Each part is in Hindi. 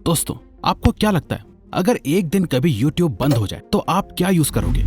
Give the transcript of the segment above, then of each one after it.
दोस्तों, आपको क्या लगता है अगर एक दिन कभी YouTube बंद हो जाए तो आप क्या यूज करोगे?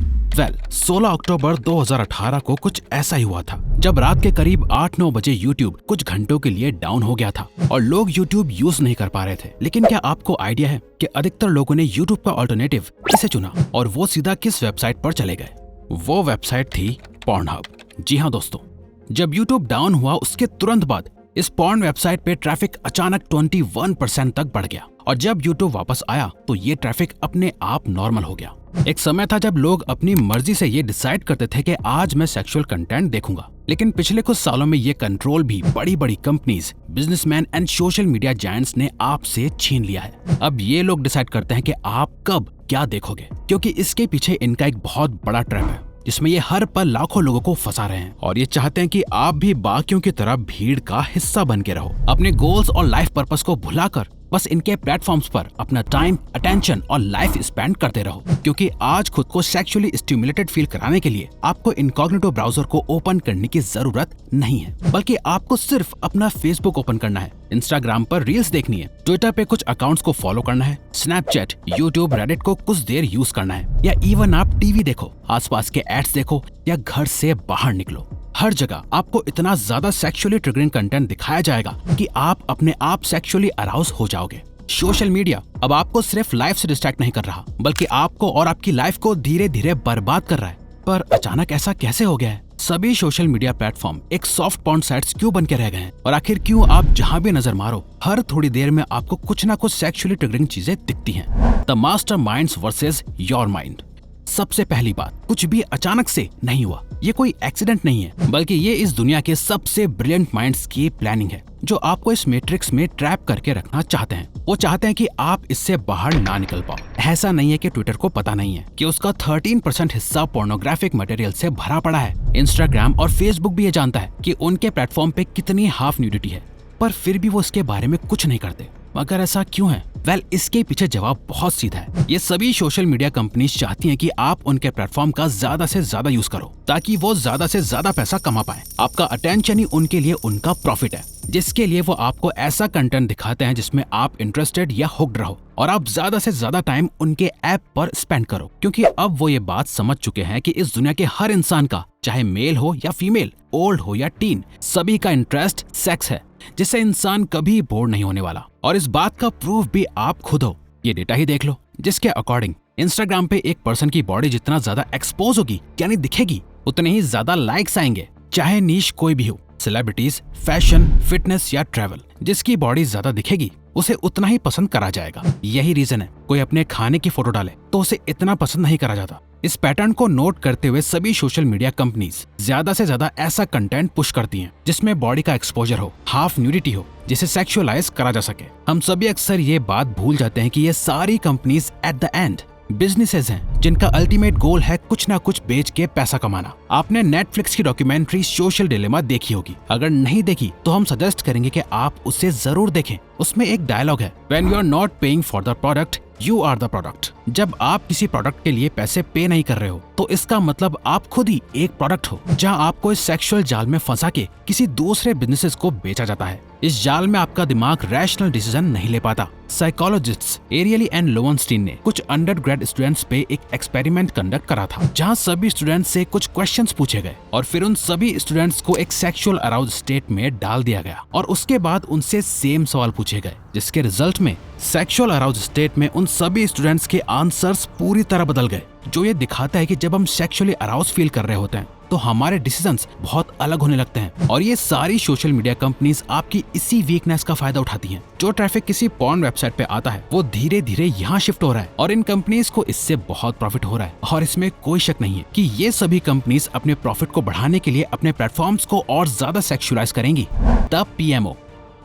16 अक्टूबर 2018 को कुछ ऐसा ही हुआ था, जब रात के करीब 8-9 बजे YouTube कुछ घंटों के लिए डाउन हो गया था और लोग YouTube यूज नहीं कर पा रहे थे। लेकिन क्या आपको आइडिया है कि अधिकतर लोगों ने YouTube का ऑल्टरनेटिव किसे चुना और वो सीधा किस वेबसाइट पर चले गए? वो वेबसाइट थी पॉर्नहब। जी हाँ दोस्तों, जब YouTube डाउन हुआ उसके तुरंत बाद इस पॉर्न वेबसाइट पे ट्रैफिक अचानक 21% तक बढ़ गया और जब YouTube वापस आया तो ये ट्रैफिक अपने आप नॉर्मल हो गया। एक समय था जब लोग अपनी मर्जी से ये डिसाइड करते थे कि आज मैं सेक्सुअल कंटेंट देखूंगा, लेकिन पिछले कुछ सालों में ये कंट्रोल भी बड़ी बड़ी companies, businessman and social media giants ने आपसे छीन लिया है। अब ये लोग डिसाइड करते हैं कि आप कब क्या देखोगे, क्योंकि इसके पीछे इनका एक बहुत बड़ा ट्रैप है जिसमें ये हर पल लाखों लोगों को फंसा रहे हैं और ये चाहते हैं कि आप भी बाकियों की तरह भीड़ का हिस्सा बन के रहो, अपने गोल्स और लाइफ पर्पस को भुलाकर बस इनके प्लेटफॉर्म्स पर अपना टाइम, अटेंशन और लाइफ स्पेंड करते रहो। क्योंकि आज खुद को सेक्सुअली स्टिमुलेटेड फील कराने के लिए आपको इनकॉग्निटो ब्राउजर को ओपन करने की जरूरत नहीं है, बल्कि आपको सिर्फ अपना फेसबुक ओपन करना है, इंस्टाग्राम पर रील्स देखनी है, ट्विटर पे कुछ अकाउंट्स को फॉलो करना है, स्नैपचैट, यूट्यूब, रेडिट को कुछ देर यूज करना है, या इवन आप टीवी देखो, आसपास के एड्स देखो या घर से बाहर निकलो। हर जगह आपको इतना ज्यादा सेक्सुअली ट्रिगरिंग कंटेंट दिखाया जाएगा कि आप अपने आप सेक्सुअली अराउज हो जाओगे। सोशल मीडिया अब आपको सिर्फ लाइफ से डिस्ट्रैक्ट नहीं कर रहा, बल्कि आपको और आपकी लाइफ को धीरे धीरे बर्बाद कर रहा है। पर अचानक ऐसा कैसे हो गया है? सभी सोशल मीडिया प्लेटफॉर्म एक सॉफ्ट पॉर्न साइट्स क्यों बन के रह गए हैं? और आखिर क्यों आप जहां भी नजर मारो हर थोड़ी देर में आपको कुछ ना कुछ सेक्सुअली ट्रिगरिंग चीजें दिखती हैं? The master minds versus your mind. सबसे पहली बात, कुछ भी अचानक से नहीं हुआ, ये कोई एक्सीडेंट नहीं है, बल्कि ये इस दुनिया के सबसे ब्रिलियंट माइंड्स की प्लानिंग है जो आपको इस मैट्रिक्स में ट्रैप करके रखना चाहते हैं। वो चाहते हैं कि आप इससे बाहर ना निकल पाओ। ऐसा नहीं है कि ट्विटर को पता नहीं है कि उसका 13% हिस्सा पोर्नोग्राफिक मटेरियल से भरा पड़ा है। इंस्टाग्राम और फेसबुक भी ये जानता है कि उनके प्लेटफॉर्म पे कितनी हाफ न्यूडिटी है, पर फिर भी वो इसके बारे में कुछ नहीं करते। मगर ऐसा क्यों है? इसके पीछे जवाब बहुत सीधा है। ये सभी सोशल मीडिया कंपनीज चाहती हैं कि आप उनके प्लेटफॉर्म का ज्यादा से ज्यादा यूज करो ताकि वो ज्यादा से ज्यादा पैसा कमा पाए। आपका अटेंशन ही उनके लिए उनका प्रॉफिट है, जिसके लिए वो आपको ऐसा कंटेंट दिखाते हैं जिसमें आप इंटरेस्टेड या हुक्ड रहो और आप ज्यादा से ज्यादा टाइम उनके ऐप पर स्पेंड करो। क्योंकि अब वो ये बात समझ चुके हैं कि इस दुनिया के हर इंसान का, चाहे मेल हो या फीमेल, ओल्ड हो या टीन, सभी का इंटरेस्ट सेक्स है, जिससे इंसान कभी बोर नहीं होने वाला। और इस बात का प्रूफ भी आप खुद हो। ये डेटा ही देख लो, जिसके अकॉर्डिंग इंस्टाग्राम पे एक पर्सन की बॉडी जितना ज्यादा एक्सपोज होगी, यानी दिखेगी, उतने ही ज्यादा लाइक्स आएंगे, चाहे नीश कोई भी हो, सेलिब्रिटीज, फैशन, फिटनेस या ट्रैवल। जिसकी बॉडी ज्यादा दिखेगी उसे उतना ही पसंद करा जाएगा। यही रीजन है कोई अपने खाने की फोटो डाले तो उसे इतना पसंद नहीं करा जाता। इस पैटर्न को नोट करते हुए सभी सोशल मीडिया कंपनीज ज्यादा से ज्यादा ऐसा कंटेंट पुश करती हैं जिसमें बॉडी का एक्सपोजर हो, हाफ न्यूडिटी हो, जिसे सेक्सुअलाइज करा जा सके। हम सभी अक्सर ये बात भूल जाते हैं कि ये सारी companies at the end businesses हैं जिनका अल्टीमेट गोल है कुछ ना कुछ बेच के पैसा कमाना। आपने नेटफ्लिक्स की डॉक्यूमेंट्री सोशल डिलेमा देखी होगी। अगर नहीं देखी तो हम सजेस्ट करेंगे कि आप उसे जरूर देखें। उसमें एक डायलॉग है, when you are not paying for the product you are the product. जब आप किसी प्रोडक्ट के लिए पैसे पे नहीं कर रहे हो तो इसका मतलब आप खुद ही एक प्रोडक्ट हो, जहां आपको इस सेक्सुअल जाल में फंसा के किसी दूसरे बिजनेसेस को बेचा जाता है। इस जाल में आपका दिमाग रैशनल डिसीजन नहीं ले पाता। साइकोलॉजिस्ट्स एरियली एंड लोवेनस्टीन ने कुछ अंडरग्रेड स्टूडेंट्स पे एक एक्सपेरिमेंट कंडक्ट करा था, जहां सभी स्टूडेंट्स से कुछ क्वेश्चंस पूछे गए और फिर उन सभी स्टूडेंट्स को एक सेक्सुअल अराउज स्टेट में डाल दिया गया और उसके बाद उनसे सेम सवाल पूछे गए, जिसके रिजल्ट में सेक्सुअल अराउज स्टेट में उन सभी स्टूडेंट्स के आंसर्स पूरी तरह बदल गए, जो ये दिखाता है कि जब हम सेक्सुअली अराउज फील कर रहे होते हैं तो हमारे डिसीजंस बहुत अलग होने लगते हैं। और ये सारी सोशल मीडिया कंपनीज आपकी इसी वीकनेस का फायदा उठाती हैं। जो ट्रैफिक किसी पॉर्न वेबसाइट पे आता है वो धीरे धीरे यहाँ शिफ्ट हो रहा है और इन कंपनीज को इससे बहुत प्रॉफिट हो रहा है। और इसमें कोई शक नहीं है कि ये सभी कंपनीज अपने प्रॉफिट को बढ़ाने के लिए अपने प्लेटफॉर्म्स को और ज्यादा सेक्सुअलाइज करेंगी। द PMO,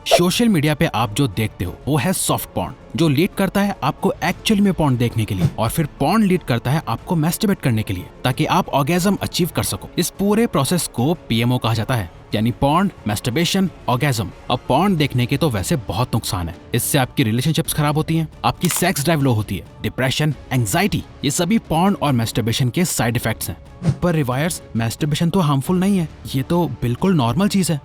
सोशल मीडिया पे आप जो देखते हो वो है सॉफ्ट पॉर्न, जो लीड करता है आपको एक्चुअली में पॉर्न देखने के लिए और फिर पॉर्न लीड करता है आपको मैस्टरबेट करने के लिए ताकि आप ऑर्गेज्म अचीव कर सको। इस पूरे प्रोसेस को PMO कहा जाता है, यानी पॉर्न, मैस्टरबेशन, ऑर्गेज्म। अब पॉर्न देखने के तो वैसे बहुत नुकसान है। इससे आपकी रिलेशनशिप्स खराब होती हैं, आपकी सेक्स ड्राइव लो होती है, डिप्रेशन, एंजाइटी, ये सभी पॉर्न और मैस्टरबेशन के साइड इफेक्ट्स हैं। पर रिवायर्स, मैस्टरबेशन तो हार्मफुल नहीं है, ये तो बिल्कुल नॉर्मल चीज है।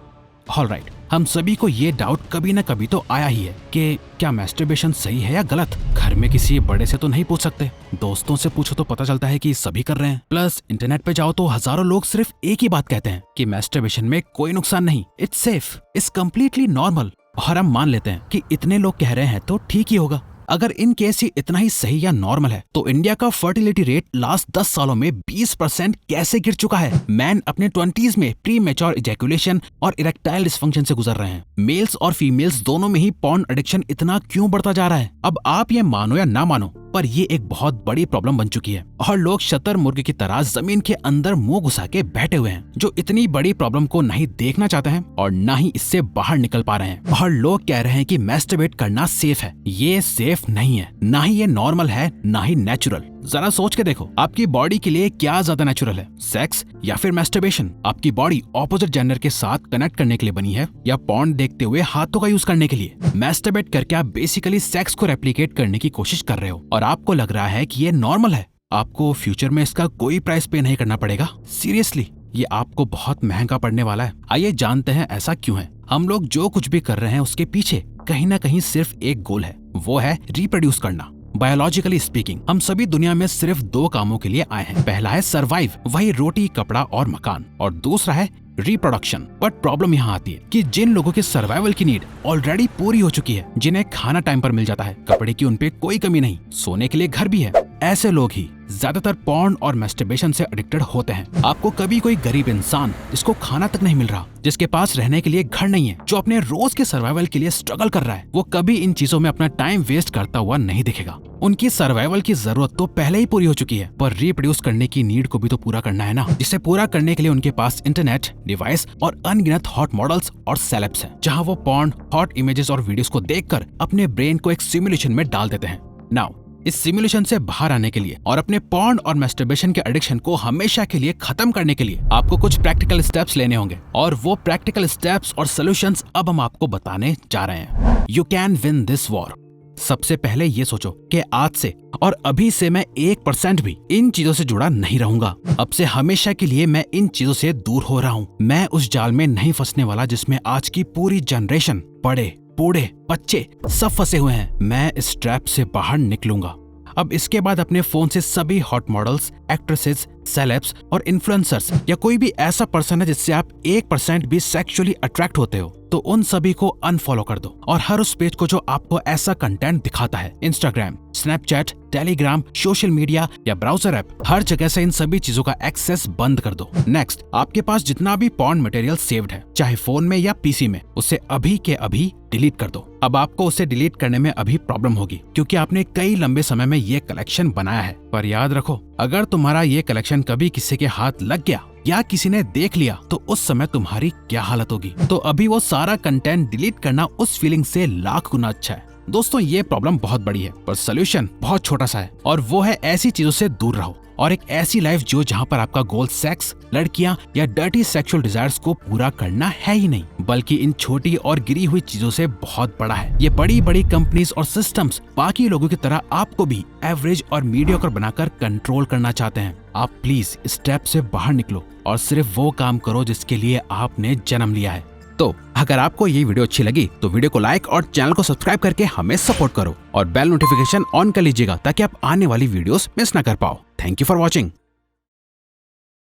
ऑलराइट, हम सभी को ये डाउट कभी न कभी तो आया ही है कि क्या मैस्टरबेशन सही है या गलत। घर में किसी बड़े से तो नहीं पूछ सकते, दोस्तों से पूछो तो पता चलता है कि सभी कर रहे हैं। प्लस इंटरनेट पे जाओ तो हजारों लोग सिर्फ एक ही बात कहते हैं कि मैस्टरबेशन में कोई नुकसान नहीं, it's safe, it's completely normal. और हम मान लेते हैं कि इतने लोग कह रहे हैं तो ठीक ही होगा। अगर इन केस ये इतना ही सही या नॉर्मल है तो इंडिया का फर्टिलिटी रेट लास्ट 10 सालों में 20% कैसे गिर चुका है। मैन अपने 20s में प्री मैच्योर इजैकुलेशन और इरेक्टाइल डिसफंक्शन से गुजर रहे हैं। मेल्स और फीमेल्स दोनों में ही पॉर्न एडिक्शन इतना क्यों बढ़ता जा रहा है। अब आप ये मानो या ना मानो, पर ये एक बहुत बड़ी प्रॉब्लम बन चुकी है और लोग शतरमुर्ग की तरह जमीन के अंदर मुंह घुसा के बैठे हुए हैं, जो इतनी बड़ी प्रॉब्लम को नहीं देखना चाहते हैं और ना ही इससे बाहर निकल पा रहे हैं। और लोग कह रहे हैं कि मैस्टरबेट करना सेफ है। ये सेफ नहीं है, ना ही ये नॉर्मल है, ना ही नेचुरल। जरा सोच के देखो, आपकी बॉडी के लिए क्या ज्यादा नेचुरल है, सेक्स या फिर मैस्टरबेशन? आपकी बॉडी ऑपोजिट जेंडर के साथ कनेक्ट करने के लिए बनी है या पॉर्न देखते हुए हाथों का यूज करने के लिए? मैस्टरबेट करके आप बेसिकली सेक्स को रेप्लिकेट करने की कोशिश कर रहे हो और आपको लग रहा है कि ये नॉर्मल है। आपको फ्यूचर में इसका कोई प्राइस पे नहीं करना पड़ेगा। सीरियसली, ये आपको बहुत महंगा पड़ने वाला है। आइए जानते हैं ऐसा क्यों है। हम लोग जो कुछ भी कर रहे हैं उसके पीछे कहीं ना कहीं सिर्फ एक गोल है, वो है रिप्रोड्यूस करना। बायोलॉजिकली स्पीकिंग हम सभी दुनिया में सिर्फ 2 कामों के लिए आए हैं। पहला है सरवाइव, वही रोटी कपड़ा और मकान, और दूसरा है रिप्रोडक्शन। बट प्रॉब्लम यहाँ आती है कि जिन लोगों की सर्वाइवल की नीड ऑलरेडी पूरी हो चुकी है, जिन्हें खाना टाइम पर मिल जाता है, कपड़े की उनपे कोई कमी नहीं, सोने के लिए घर भी है, ऐसे लोग ही ज्यादातर पॉर्न और मैस्टरबेशन से एडिक्टेड होते हैं। आपको कभी कोई गरीब इंसान जिसको खाना तक नहीं मिल रहा, जिसके पास रहने के लिए घर नहीं है, जो अपने रोज के सर्वाइवल के लिए स्ट्रगल कर रहा है, वो कभी इन चीजों में अपना टाइम वेस्ट करता हुआ नहीं दिखेगा। उनकी सर्वाइवल की जरूरत तो पहले ही पूरी हो चुकी है, पर रिप्रोड्यूस करने की नीड को भी तो पूरा करना है ना, जिसे पूरा करने के लिए उनके पास इंटरनेट, डिवाइस और अनगिनत हॉट मॉडल्स और सेलेब्स हैं, जहां वो पॉर्न, हॉट इमेजेस और वीडियोस को देखकर अपने ब्रेन को एक सिमुलेशन में डाल देते हैं। नाउ इस सिमुलेशन से बाहर आने के लिए और अपने पॉर्न और मैस्टरबेशन के एडिक्शन को हमेशा के लिए खत्म करने के लिए आपको कुछ प्रैक्टिकल स्टेप्स लेने होंगे, और वो प्रैक्टिकल स्टेप्स और सॉल्यूशंस अब हम आपको बताने जा रहे हैं। You can win this war. सबसे पहले ये सोचो कि आज से और अभी से मैं 1% भी इन चीजों से जुड़ा नहीं रहूंगा। अब से हमेशा के लिए मैं इन चीजों से दूर हो रहा हूँ। मैं उस जाल में नहीं फंसने वाला जिसमें आज की पूरी जनरेशन, बड़े बूढ़े बच्चे सब फंसे हुए हैं। मैं इस ट्रैप से बाहर निकलूंगा। अब इसके बाद अपने फोन से सभी हॉट मॉडल्स, एक्ट्रेसेस, सेलेब्स और इन्फ्लुएंसर्स या कोई भी ऐसा पर्सन है जिससे आप 1% भी सेक्सुअली अट्रैक्ट होते हो, तो उन सभी को अनफॉलो कर दो। और हर उस पेज को जो आपको ऐसा कंटेंट दिखाता है, Instagram, Snapchat, Telegram, social media या ब्राउजर ऐप, हर जगह से इन सभी चीजों का एक्सेस बंद कर दो। नेक्स्ट, आपके पास जितना भी पॉर्न मटेरियल सेव्ड है, चाहे फोन में या पीसी में, उसे अभी के अभी डिलीट कर दो। अब आपको उसे डिलीट करने में अभी प्रॉब्लम होगी क्योंकि आपने कई लंबे समय में ये कलेक्शन बनाया है। पर याद रखो, अगर तुम्हारा ये कलेक्शन कभी किसी के हाथ लग गया या किसी ने देख लिया तो उस समय तुम्हारी क्या हालत होगी। तो अभी वो सारा कंटेंट डिलीट करना उस फीलिंग से लाख गुना अच्छा है। दोस्तों, ये प्रॉब्लम बहुत बड़ी है पर सोल्यूशन बहुत छोटा सा है, और वो है ऐसी चीजों से दूर रहो और एक ऐसी लाइफ जो जहाँ पर आपका गोल सेक्स, लड़कियां या डर्टी सेक्सुअल डिजायर्स को पूरा करना है ही नहीं, बल्कि इन छोटी और गिरी हुई चीजों से बहुत बड़ा है। ये बड़ी बड़ी कंपनीज और सिस्टम्स बाकी लोगों की तरह आपको भी एवरेज और मीडियोकर बनाकर कंट्रोल करना चाहते हैं। आप प्लीज इस स्टेप से बाहर निकलो और सिर्फ वो काम करो जिसके लिए आपने जन्म लिया है। तो अगर आपको ये वीडियो अच्छी लगी तो वीडियो को लाइक और चैनल को सब्सक्राइब करके हमें सपोर्ट करो और बेल नोटिफिकेशन ऑन कर लीजिएगा ताकि आप आने वाली वीडियोस मिस ना कर पाओ। Thank you for watching.